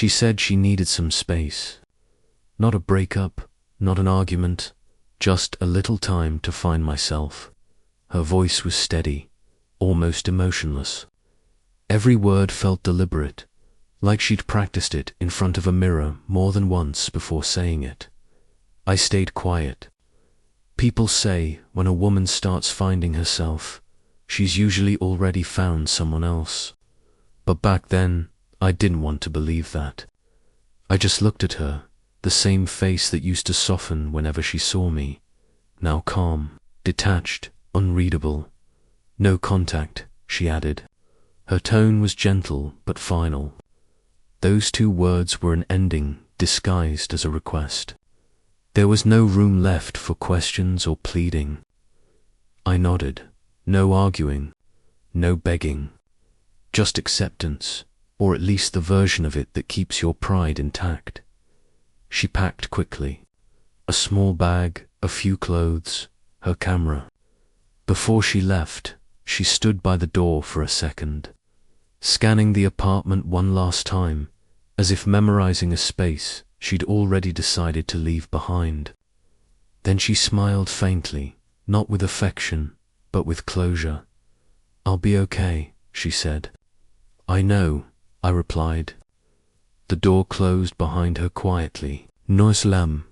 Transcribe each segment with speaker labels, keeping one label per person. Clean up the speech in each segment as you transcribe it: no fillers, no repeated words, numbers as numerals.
Speaker 1: She said she needed some space. Not a breakup, not an argument, just a little time to find myself. Her voice was steady, almost emotionless. Every word felt deliberate, like she'd practiced it in front of a mirror more than once before saying it. I stayed quiet. People say when a woman starts finding herself, she's usually already found someone else. But back then, I didn't want to believe that. I just looked at her, the same face that used to soften whenever she saw me, now calm, detached, unreadable. No contact, she added. Her tone was gentle but final. Those two words were an ending disguised as a request. There was no room left for questions or pleading. I nodded. No arguing, no begging. Just acceptance, or at least the version of it that keeps your pride intact. She packed quickly. A small bag, a few clothes, her camera. Before she left, she stood by the door for a second, scanning the apartment one last time, as if memorizing a space she'd already decided to leave behind. Then she smiled faintly, not with affection, but with closure. "I'll be okay," she said. "I know," I replied. The door closed behind her quietly. No slam,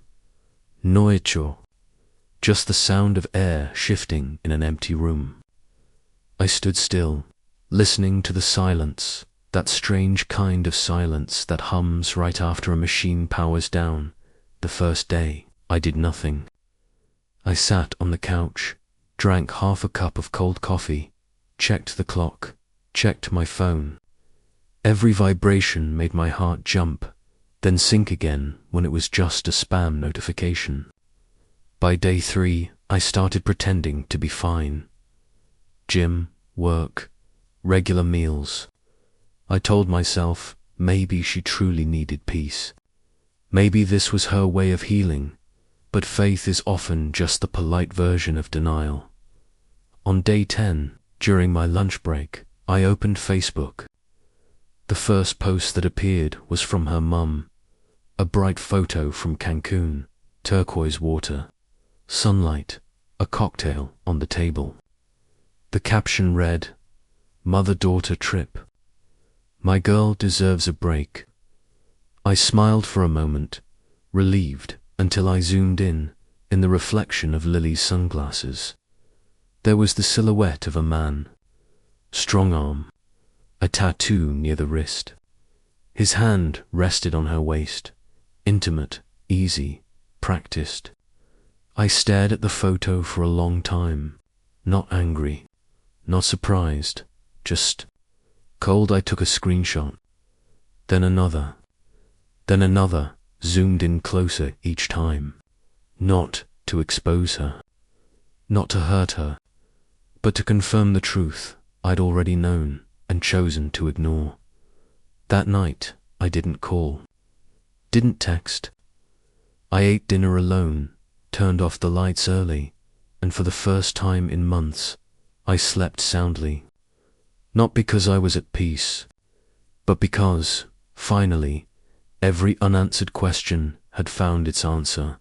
Speaker 1: no echo. Just the sound of air shifting in an empty room. I stood still, listening to the silence, that strange kind of silence that hums right after a machine powers down. The first day, I did nothing. I sat on the couch, drank half a cup of cold coffee, checked the clock, checked my phone. Every vibration made my heart jump, then sink again when it was just a spam notification. By day 3, I started pretending to be fine. Gym, work, regular meals. I told myself maybe she truly needed peace. Maybe this was her way of healing, but faith is often just the polite version of denial. On day 10, during my lunch break, I opened Facebook. The first post that appeared was from her mum. A bright photo from Cancun, turquoise water, sunlight, a cocktail on the table. The caption read, "Mother-daughter trip. My girl deserves a break." I smiled for a moment, relieved, until I zoomed in the reflection of Lily's sunglasses. There was the silhouette of a man. Strong arm. A tattoo near the wrist. His hand rested on her waist. Intimate, easy, practiced. I stared at the photo for a long time. Not angry, not surprised, just cold. I took a screenshot. Then another, zoomed in closer each time. Not to expose her, not to hurt her, but to confirm the truth I'd already known and chosen to ignore. That night, I didn't call, didn't text. I ate dinner alone, turned off the lights early, and for the first time in months, I slept soundly. Not because I was at peace, but because, finally, every unanswered question had found its answer.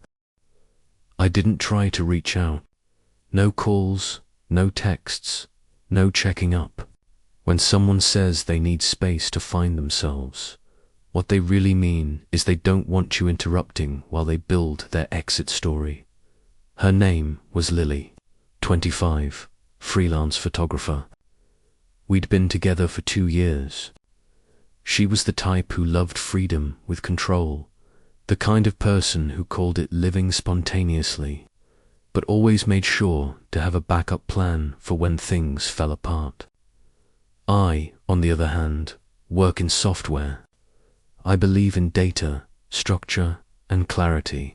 Speaker 1: I didn't try to reach out. No calls, no texts, no checking up. When someone says they need space to find themselves, what they really mean is they don't want you interrupting while they build their exit story. Her name was Lily, 25, freelance photographer. We'd been together for 2 years. She was the type who loved freedom with control, the kind of person who called it living spontaneously, but always made sure to have a backup plan for when things fell apart. I, on the other hand, work in software. I believe in data, structure, and clarity.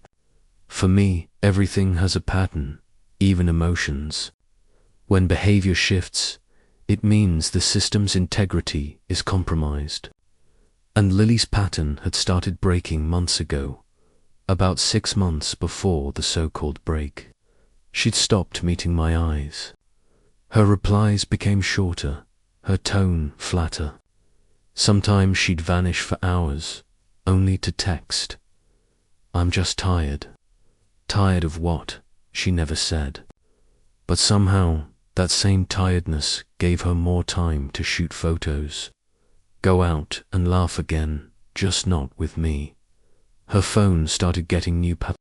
Speaker 1: For me, everything has a pattern, even emotions. When behavior shifts, it means the system's integrity is compromised. And Lily's pattern had started breaking months ago, about 6 months before the so-called break. She'd stopped meeting my eyes. Her replies became shorter, her tone flatter. Sometimes she'd vanish for hours, only to text, "I'm just tired." Tired of what? She never said. But somehow, that same tiredness gave her more time to shoot photos. Go out and laugh again, just not with me. Her phone started getting new patterns.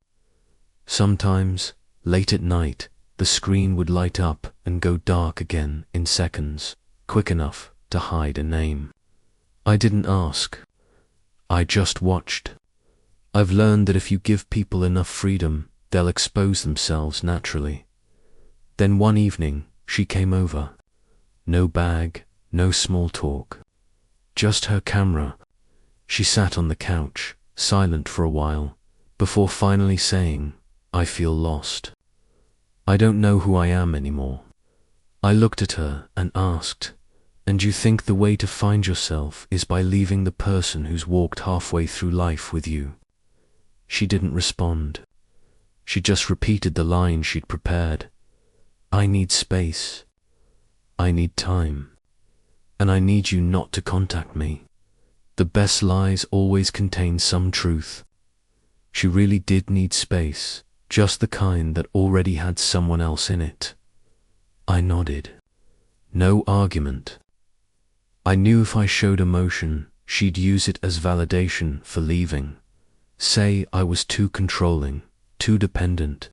Speaker 1: Sometimes, late at night, the screen would light up and go dark again in seconds, quick enough to hide a name. I didn't ask. I just watched. I've learned that if you give people enough freedom, they'll expose themselves naturally. Then one evening, she came over. No bag, no small talk. Just her camera. She sat on the couch, silent for a while, before finally saying, "I feel lost. I don't know who I am anymore." I looked at her and asked, "And you think the way to find yourself is by leaving the person who's walked halfway through life with you?" She didn't respond. She just repeated the line she'd prepared. "I need space. I need time. And I need you not to contact me." The best lies always contain some truth. She really did need space, just the kind that already had someone else in it. I nodded. No argument. I knew if I showed emotion, she'd use it as validation for leaving. Say I was too controlling, too dependent.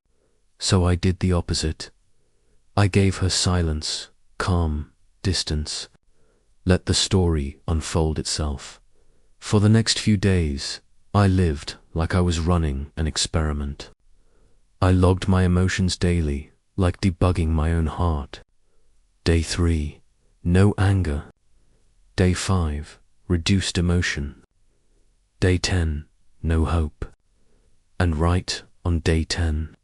Speaker 1: So I did the opposite. I gave her silence, calm, distance. Let the story unfold itself. For the next few days, I lived like I was running an experiment. I logged my emotions daily, like debugging my own heart. Day 3, no anger. Day 5, reduced emotion. Day 10, no hope. And right on day 10,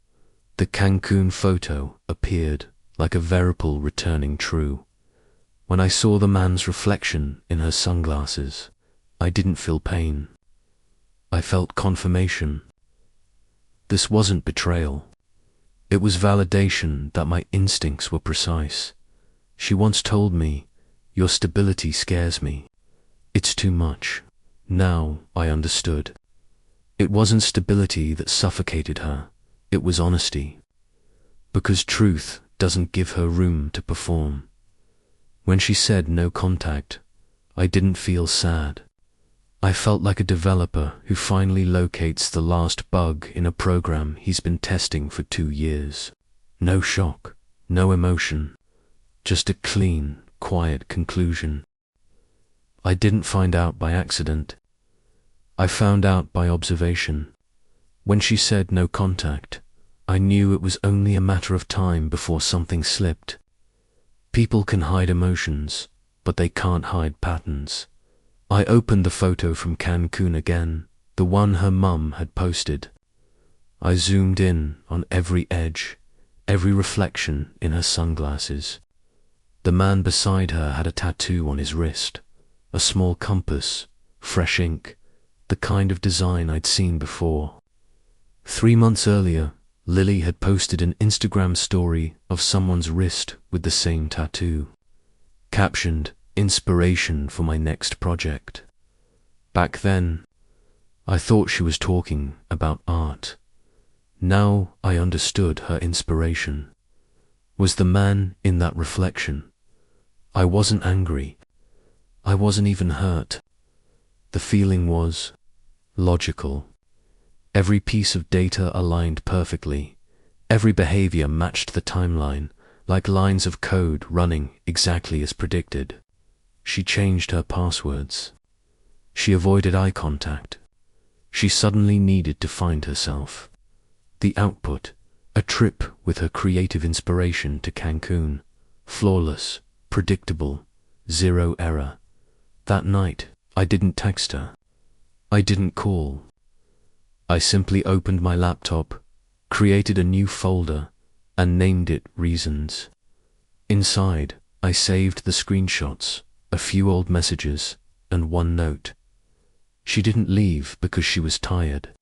Speaker 1: the Cancun photo appeared like a veritable returning true. When I saw the man's reflection in her sunglasses, I didn't feel pain. I felt confirmation. This wasn't betrayal. It was validation that my instincts were precise. She once told me, "Your stability scares me. It's too much." Now I understood. It wasn't stability that suffocated her. It was honesty. Because truth doesn't give her room to perform. When she said no contact, I didn't feel sad. I felt like a developer who finally locates the last bug in a program he's been testing for 2 years. No shock, no emotion, just a clean, quiet conclusion. I didn't find out by accident. I found out by observation. When she said no contact, I knew it was only a matter of time before something slipped. People can hide emotions, but they can't hide patterns. I opened the photo from Cancun again, the one her mum had posted. I zoomed in on every edge, every reflection in her sunglasses. The man beside her had a tattoo on his wrist, a small compass, fresh ink, the kind of design I'd seen before. 3 months earlier, Lily had posted an Instagram story of someone's wrist with the same tattoo, captioned, "Inspiration for my next project." Back then, I thought she was talking about art. Now I understood her inspiration. Was the man in that reflection. I wasn't angry. I wasn't even hurt. The feeling was logical. Every piece of data aligned perfectly. Every behavior matched the timeline, like lines of code running exactly as predicted. She changed her passwords. She avoided eye contact. She suddenly needed to find herself. The output, a trip with her creative inspiration to Cancun. Flawless, predictable, 0 error. That night, I didn't text her. I didn't call. I simply opened my laptop, created a new folder, and named it Reasons. Inside, I saved the screenshots, a few old messages, and one note. She didn't leave because she was tired.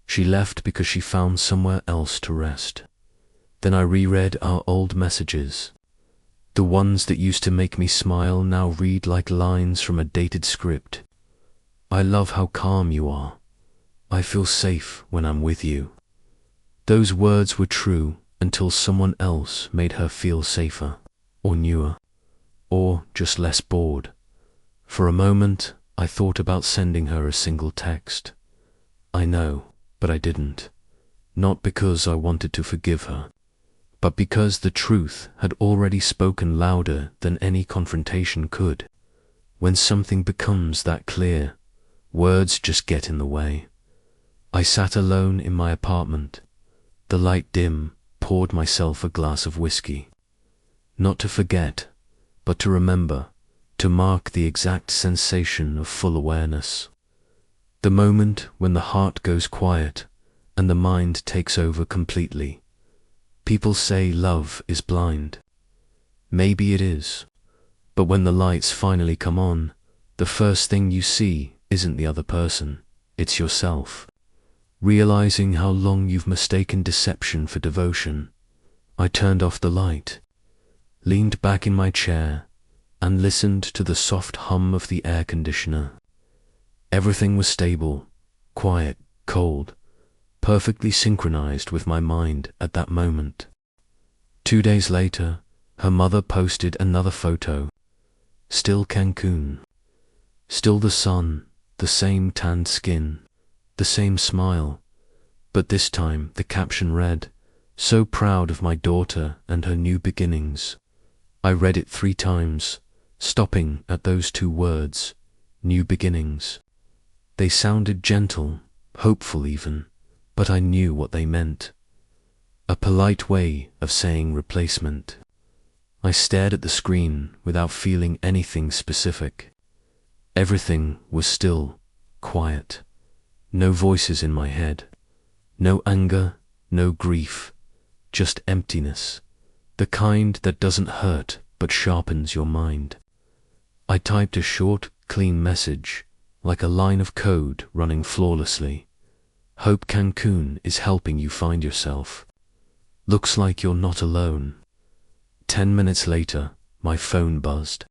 Speaker 1: She left because she found somewhere else to rest. Then I reread our old messages. The ones that used to make me smile now read like lines from a dated script. I love how calm you are. I feel safe when I'm with you. Those words were true until someone else made her feel safer, or newer, or just less bored. For a moment, I thought about sending her a single text. I know, but I didn't. Not because I wanted to forgive her, but because the truth had already spoken louder than any confrontation could. When something becomes that clear, words just get in the way. I sat alone in my apartment, the light dim, poured myself a glass of whiskey. Not to forget, but to remember, to mark the exact sensation of full awareness. The moment when the heart goes quiet and the mind takes over completely. People say love is blind. Maybe it is. But when the lights finally come on, the first thing you see isn't the other person, it's yourself. Realizing how long you've mistaken deception for devotion, I turned off the light, leaned back in my chair, and listened to the soft hum of the air conditioner. Everything was stable, quiet, cold, perfectly synchronized with my mind at that moment. 2 days later, her mother posted another photo. Still Cancun. Still the sun, the same tanned skin, the same smile. But this time the caption read, "So proud of my daughter and her new beginnings." I read it 3 times, stopping at those 2 words, new beginnings. They sounded gentle, hopeful even, but I knew what they meant. A polite way of saying replacement. I stared at the screen without feeling anything specific. Everything was still, quiet. No voices in my head. No anger, no grief, just emptiness. The kind that doesn't hurt but sharpens your mind. I typed a short, clean message, like a line of code running flawlessly. Hope Cancun is helping you find yourself. Looks like you're not alone. 10 minutes later, my phone buzzed.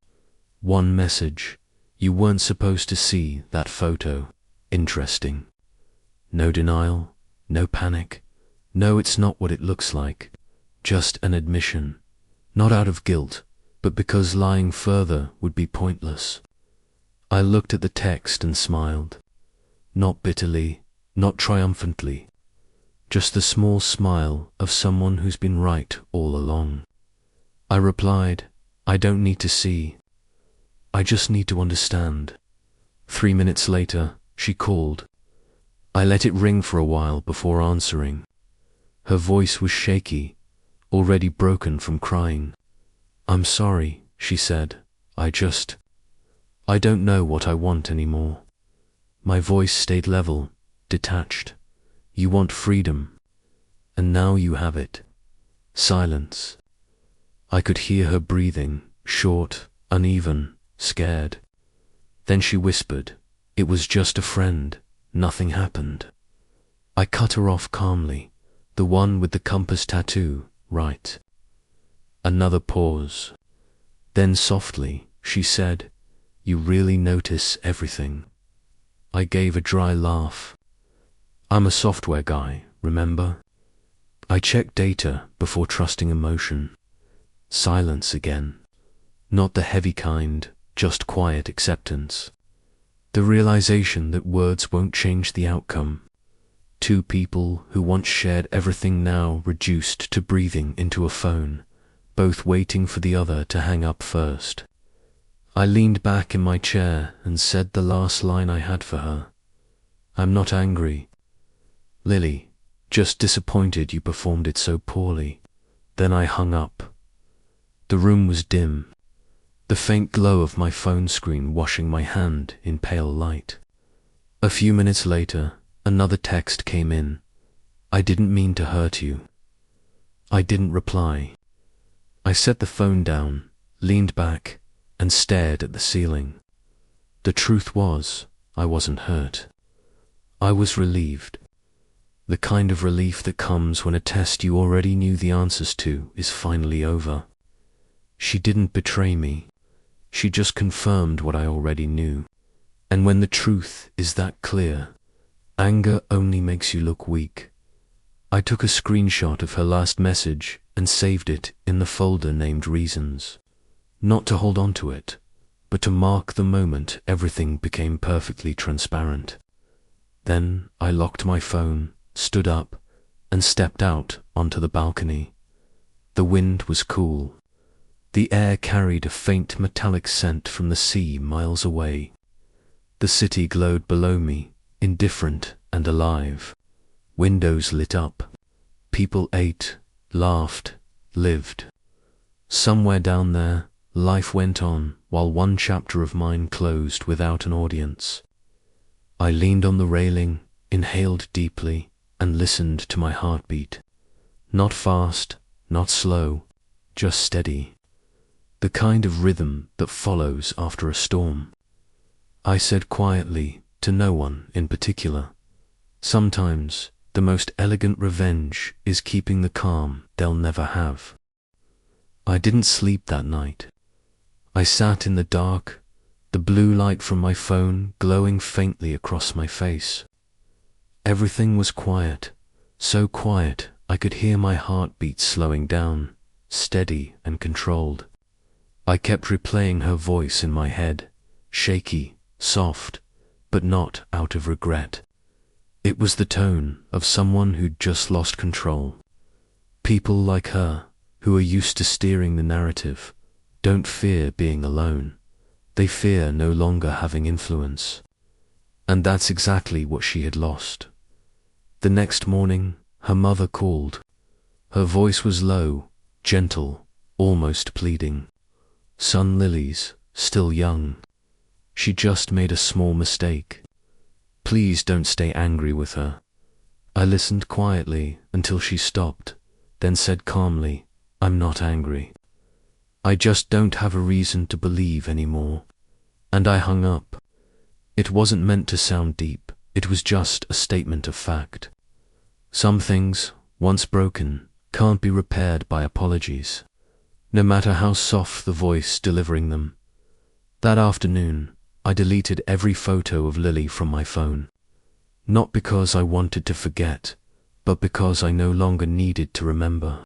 Speaker 1: One message. You weren't supposed to see that photo. Interesting. No denial, no panic. No, it's not what it looks like. Just an admission. Not out of guilt, but because lying further would be pointless. I looked at the text and smiled. Not bitterly, not triumphantly. Just the small smile of someone who's been right all along. I replied, I don't need to see. I just need to understand. 3 minutes later, she called. I let it ring for a while before answering. Her voice was shaky, already broken from crying. I'm sorry, she said. I don't know what I want anymore. My voice stayed level, detached. You want freedom, and now you have it. Silence. I could hear her breathing, short, uneven, scared. Then she whispered, it was just a friend, nothing happened. I cut her off calmly, the one with the compass tattoo, right. Another pause. Then softly, she said, you really notice everything. I gave a dry laugh. I'm a software guy, remember? I check data before trusting emotion. Silence again. Not the heavy kind, just quiet acceptance. The realization that words won't change the outcome. 2 people who once shared everything now reduced to breathing into a phone, both waiting for the other to hang up first. I leaned back in my chair and said the last line I had for her. I'm not angry, Lily, just disappointed you performed it so poorly. Then I hung up. The room was dim, the faint glow of my phone screen washing my hand in pale light. A few minutes later, another text came in. I didn't mean to hurt you. I didn't reply. I set the phone down, leaned back, and stared at the ceiling. The truth was, I wasn't hurt. I was relieved. The kind of relief that comes when a test you already knew the answers to is finally over. She didn't betray me. She just confirmed what I already knew. And when the truth is that clear, anger only makes you look weak. I took a screenshot of her last message and saved it in the folder named Reasons. Not to hold on to it, but to mark the moment everything became perfectly transparent. Then I locked my phone, stood up, and stepped out onto the balcony. The wind was cool. The air carried a faint metallic scent from the sea miles away. The city glowed below me, indifferent and alive. Windows lit up. People ate, laughed, lived. Somewhere down there, life went on while one chapter of mine closed without an audience. I leaned on the railing, inhaled deeply, and listened to my heartbeat. Not fast, not slow, just steady. The kind of rhythm that follows after a storm. I said quietly, to no one in particular, sometimes the most elegant revenge is keeping the calm they'll never have. I didn't sleep that night. I sat in the dark, the blue light from my phone glowing faintly across my face. Everything was quiet, so quiet I could hear my heartbeat slowing down, steady and controlled. I kept replaying her voice in my head, shaky, soft, but not out of regret. It was the tone of someone who'd just lost control. People like her, who are used to steering the narrative, don't fear being alone. They fear no longer having influence. And that's exactly what she had lost. The next morning, her mother called. Her voice was low, gentle, almost pleading. Son Lily's still young. She just made a small mistake. Please don't stay angry with her. I listened quietly until she stopped, then said calmly, I'm not angry. I just don't have a reason to believe anymore. And I hung up. It wasn't meant to sound deep, it was just a statement of fact. Some things, once broken, can't be repaired by apologies, no matter how soft the voice delivering them. That afternoon, I deleted every photo of Lily from my phone. Not because I wanted to forget, but because I no longer needed to remember.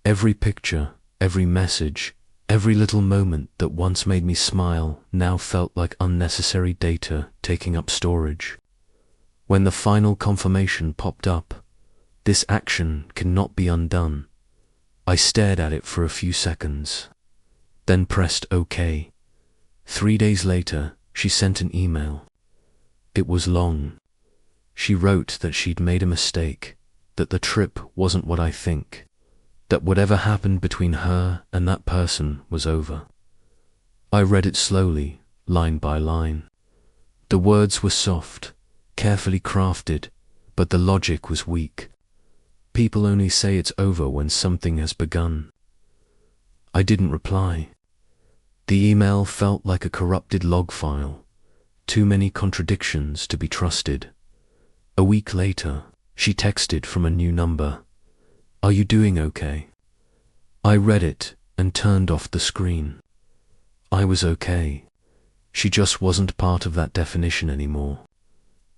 Speaker 1: Every picture, every message, every little moment that once made me smile now felt like unnecessary data taking up storage. When the final confirmation popped up, this action cannot be undone, I stared at it for a few seconds, then pressed OK. 3 days later, she sent an email. It was long. She wrote that she'd made a mistake, that the trip wasn't what I think, that whatever happened between her and that person was over. I read it slowly, line by line. The words were soft, carefully crafted, but the logic was weak. People only say it's over when something has begun. I didn't reply. The email felt like a corrupted log file, too many contradictions to be trusted. A week later, she texted from a new number. Are you doing okay? I read it and turned off the screen. I was okay. She just wasn't part of that definition anymore.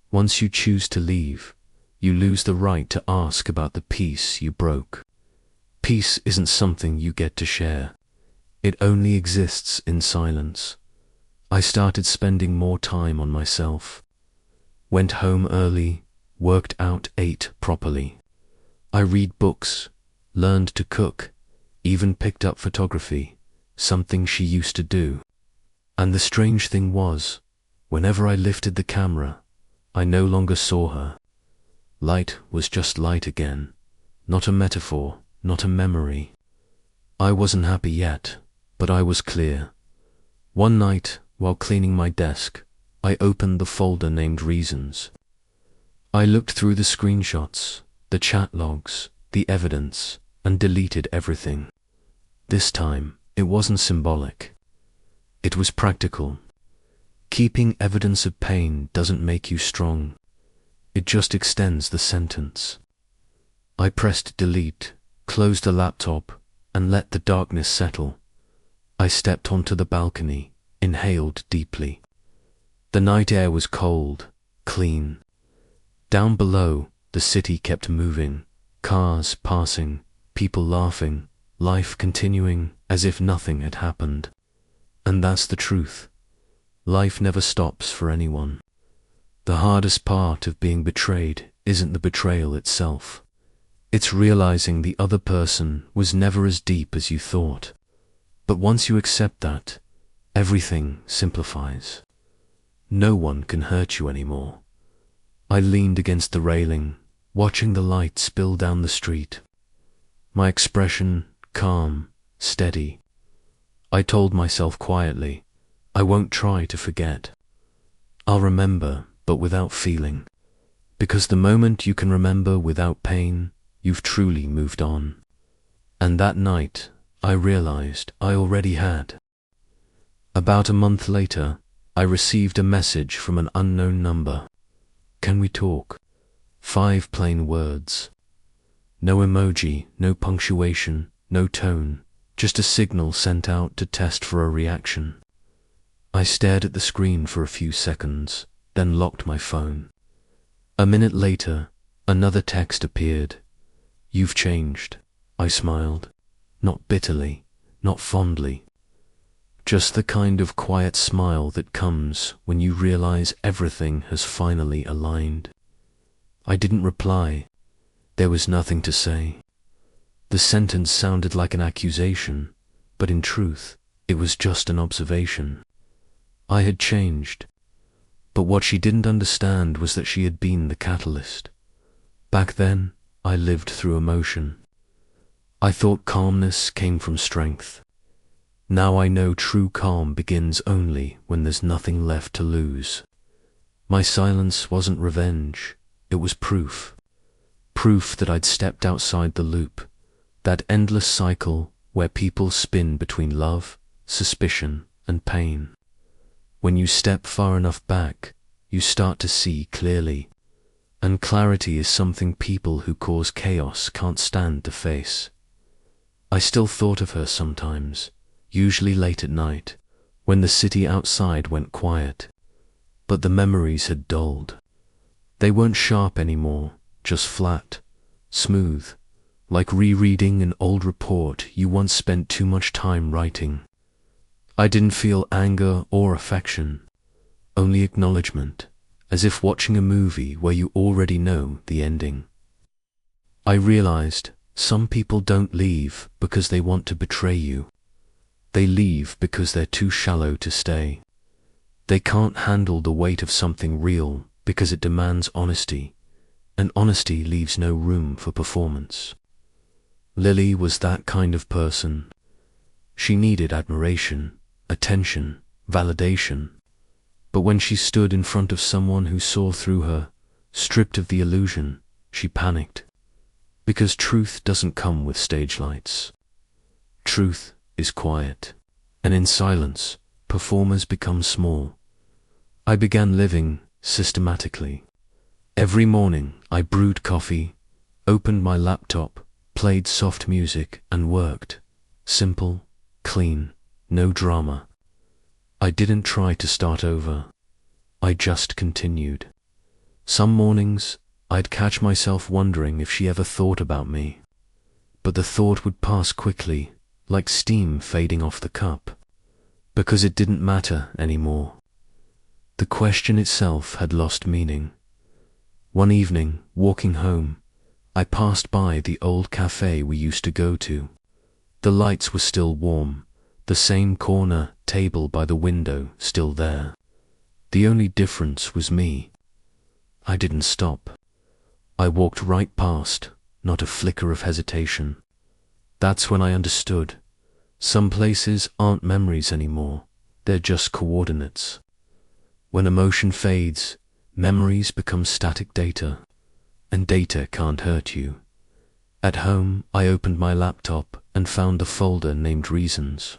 Speaker 1: Once you choose to leave, you lose the right to ask about the peace you broke. Peace isn't something you get to share. It only exists in silence. I started spending more time on myself. Went home early, worked out, ate properly. I read books, learned to cook, even picked up photography, something she used to do. And the strange thing was, whenever I lifted the camera, I no longer saw her. Light was just light again, not a metaphor, not a memory. I wasn't happy yet, but I was clear. One night, while cleaning my desk, I opened the folder named Reasons. I looked through the screenshots, the chat logs, the evidence, and deleted everything. This time, it wasn't symbolic. It was practical. Keeping evidence of pain doesn't make you strong. It just extends the sentence. I pressed delete, closed the laptop, and let the darkness settle. I stepped onto the balcony, inhaled deeply. The night air was cold, clean. Down below, the city kept moving, cars passing, people laughing, life continuing as if nothing had happened. And that's the truth. Life never stops for anyone. The hardest part of being betrayed isn't the betrayal itself. It's realizing the other person was never as deep as you thought. But once you accept that, everything simplifies. No one can hurt you anymore. I leaned against the railing, watching the light spill down the street. My expression calm, steady. I told myself quietly, I won't try to forget. I'll remember, but without feeling. Because the moment you can remember without pain, you've truly moved on. And that night, I realized I already had. About a month later, I received a message from an unknown number. Can we talk? 5 plain words. No emoji, no punctuation, no tone, just a signal sent out to test for a reaction. I stared at the screen for a few seconds, then locked my phone. A minute later, another text appeared. You've changed, I smiled. Not bitterly, not fondly. Just the kind of quiet smile that comes when you realize everything has finally aligned. I didn't reply. There was nothing to say. The sentence sounded like an accusation, but in truth, it was just an observation. I had changed, but what she didn't understand was that she had been the catalyst. Back then, I lived through emotion. I thought calmness came from strength. Now I know true calm begins only when there's nothing left to lose. My silence wasn't revenge, it was proof. Proof that I'd stepped outside the loop, that endless cycle where people spin between love, suspicion, and pain. When you step far enough back, you start to see clearly. And clarity is something people who cause chaos can't stand to face. I still thought of her sometimes, usually late at night, when the city outside went quiet. But the memories had dulled. They weren't sharp anymore, just flat, smooth, like rereading an old report you once spent too much time writing. I didn't feel anger or affection, only acknowledgement, as if watching a movie where you already know the ending. I realized some people don't leave because they want to betray you. They leave because they're too shallow to stay. They can't handle the weight of something real because it demands honesty, and honesty leaves no room for performance. Lily was that kind of person. She needed admiration, attention, validation. But when she stood in front of someone who saw through her, stripped of the illusion, she panicked. Because truth doesn't come with stage lights. Truth is quiet, and in silence, performers become small. I began living systematically. Every morning I brewed coffee, opened my laptop, played soft music, and worked. Simple, clean, no drama. I didn't try to start over. I just continued. Some mornings, I'd catch myself wondering if she ever thought about me. But the thought would pass quickly, like steam fading off the cup, because it didn't matter anymore. The question itself had lost meaning. One evening, walking home, I passed by the old cafe we used to go to. The lights were still warm, the same corner table by the window still there. The only difference was me. I didn't stop. I walked right past, not a flicker of hesitation. That's when I understood. Some places aren't memories anymore, they're just coordinates. When emotion fades, memories become static data, and data can't hurt you. At home, I opened my laptop and found a folder named Reasons.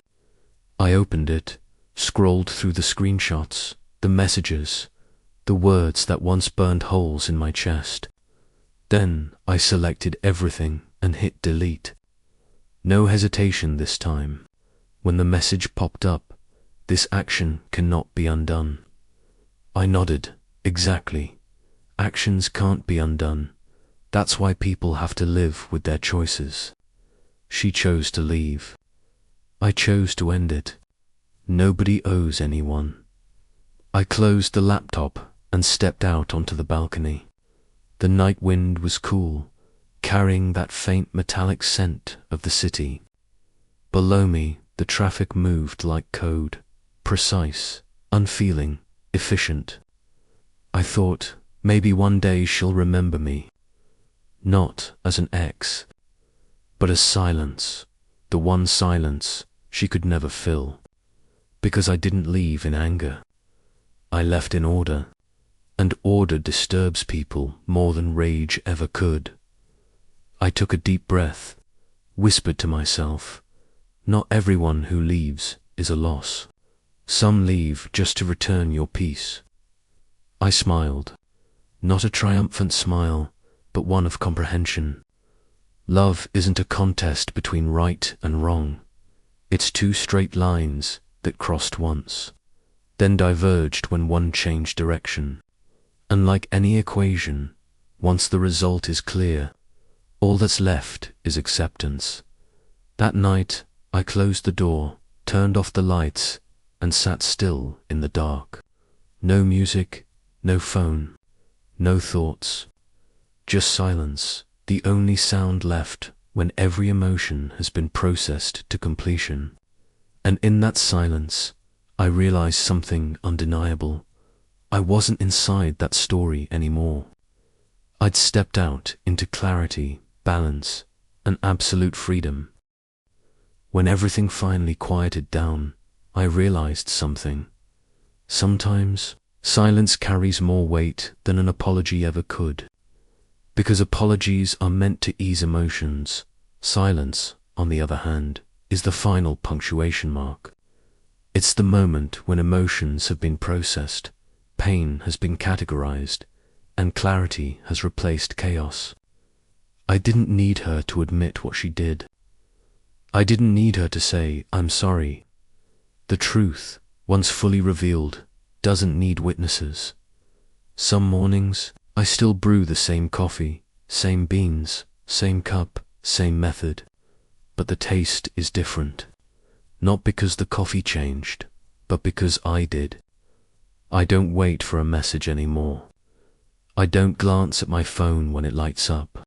Speaker 1: I opened it, scrolled through the screenshots, the messages, the words that once burned holes in my chest. Then I selected everything and hit delete. No hesitation this time. When the message popped up, this action cannot be undone. I nodded. Exactly. Actions can't be undone. That's why people have to live with their choices. She chose to leave. I chose to end it. Nobody owes anyone. I closed the laptop and stepped out onto the balcony. The night wind was cool, carrying that faint metallic scent of the city. Below me, the traffic moved like code, precise, unfeeling, efficient. I thought, maybe one day she'll remember me. Not as an ex, but as silence, the one silence she could never fill. Because I didn't leave in anger. I left in order, and order disturbs people more than rage ever could. I took a deep breath, whispered to myself, not everyone who leaves is a loss. Some leave just to return your peace. I smiled, not a triumphant smile, but one of comprehension. Love isn't a contest between right and wrong. It's two straight lines that crossed once, then diverged when one changed direction. And like any equation, once the result is clear, all that's left is acceptance. That night, I closed the door, turned off the lights, and sat still in the dark. No music, no phone, no thoughts. Just silence, the only sound left when every emotion has been processed to completion. And in that silence, I realized something undeniable. I wasn't inside that story anymore. I'd stepped out into clarity, balance, and absolute freedom. When everything finally quieted down, I realized something. Sometimes, silence carries more weight than an apology ever could. Because apologies are meant to ease emotions, silence, on the other hand, is the final punctuation mark. It's the moment when emotions have been processed, pain has been categorized, and clarity has replaced chaos. I didn't need her to admit what she did. I didn't need her to say, "I'm sorry." The truth, once fully revealed, doesn't need witnesses. Some mornings, I still brew the same coffee, same beans, same cup, same method. But the taste is different. Not because the coffee changed, but because I did. I don't wait for a message anymore. I don't glance at my phone when it lights up.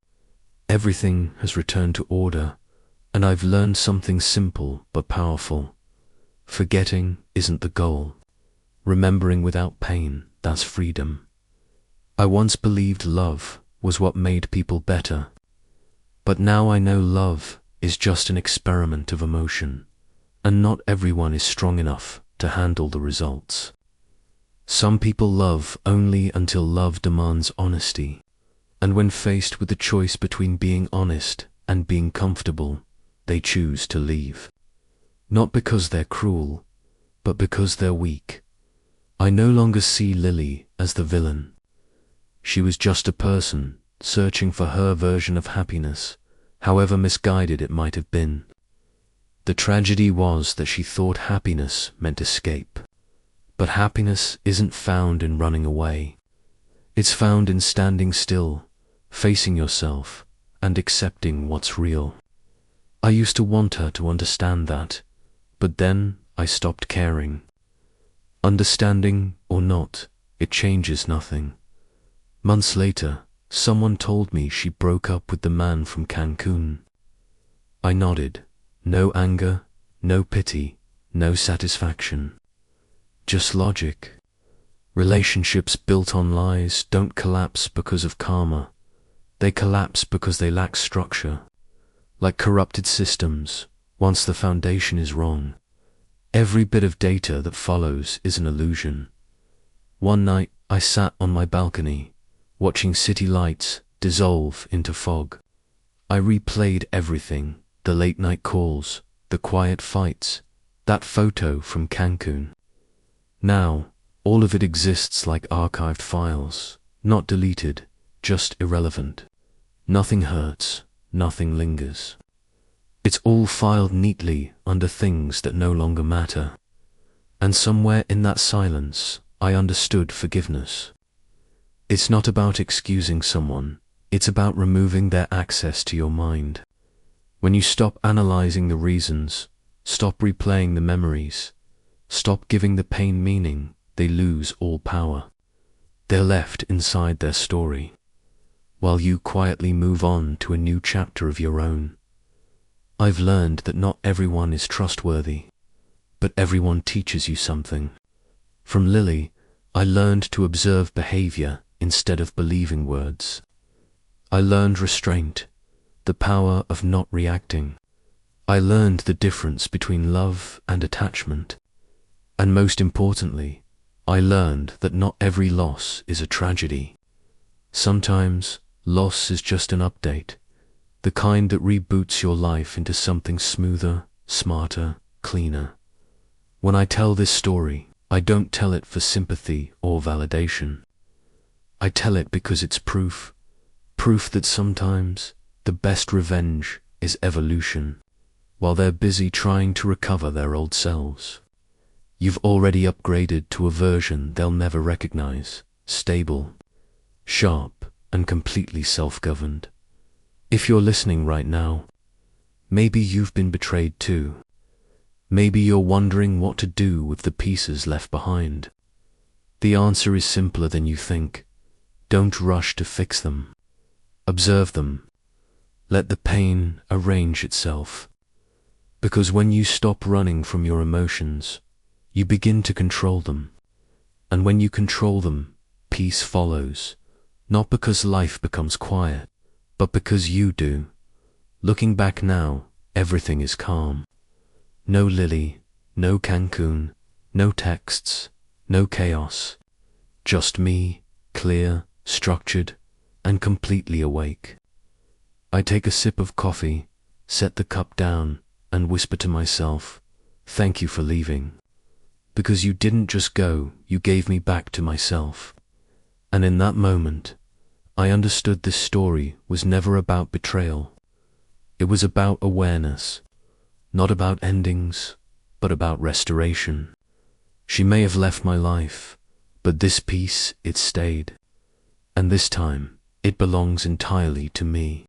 Speaker 1: Everything has returned to order, and I've learned something simple but powerful. Forgetting isn't the goal. Remembering without pain, that's freedom. I once believed love was what made people better, but now I know love is just an experiment of emotion, and not everyone is strong enough to handle the results. Some people love only until love demands honesty, and when faced with the choice between being honest and being comfortable, they choose to leave. Not because they're cruel, but because they're weak. I no longer see Lily as the villain. She was just a person searching for her version of happiness, however misguided it might have been. The tragedy was that she thought happiness meant escape. But happiness isn't found in running away. It's found in standing still, facing yourself, and accepting what's real. I used to want her to understand that, but then I stopped caring. Understanding or not, it changes nothing. Months later, someone told me she broke up with the man from Cancun. I nodded. No anger, no pity, no satisfaction. Just logic. Relationships built on lies don't collapse because of karma. They collapse because they lack structure. Like corrupted systems, once the foundation is wrong, every bit of data that follows is an illusion. One night, I sat on my balcony, watching city lights dissolve into fog. I replayed everything, the late night calls, the quiet fights, that photo from Cancun. Now, all of it exists like archived files, not deleted, just irrelevant. Nothing hurts, nothing lingers. It's all filed neatly under things that no longer matter. And somewhere in that silence, I understood forgiveness. It's not about excusing someone, it's about removing their access to your mind. When you stop analyzing the reasons, stop replaying the memories, stop giving the pain meaning, they lose all power. They're left inside their story, while you quietly move on to a new chapter of your own. I've learned that not everyone is trustworthy, but everyone teaches you something. From Lily, I learned to observe behavior instead of believing words. I learned restraint, the power of not reacting. I learned the difference between love and attachment. And most importantly, I learned that not every loss is a tragedy. Sometimes, loss is just an update, the kind that reboots your life into something smoother, smarter, cleaner. When I tell this story, I don't tell it for sympathy or validation. I tell it because it's proof that sometimes the best revenge is evolution, while they're busy trying to recover their old selves. You've already upgraded to a version they'll never recognize, stable, sharp, and completely self-governed. If you're listening right now, maybe you've been betrayed too. Maybe you're wondering what to do with the pieces left behind. The answer is simpler than you think. Don't rush to fix them. Observe them. Let the pain arrange itself. Because when you stop running from your emotions, you begin to control them. And when you control them, peace follows. Not because life becomes quiet, but because you do. Looking back now, everything is calm. No Lily, no Cancun, no texts, no chaos. Just me, clear, structured, and completely awake. I take a sip of coffee, set the cup down, and whisper to myself, "Thank you for leaving. Because you didn't just go, you gave me back to myself." And in that moment, I understood this story was never about betrayal. It was about awareness, not about endings, but about restoration. She may have left my life, but this piece, it stayed. And this time, it belongs entirely to me.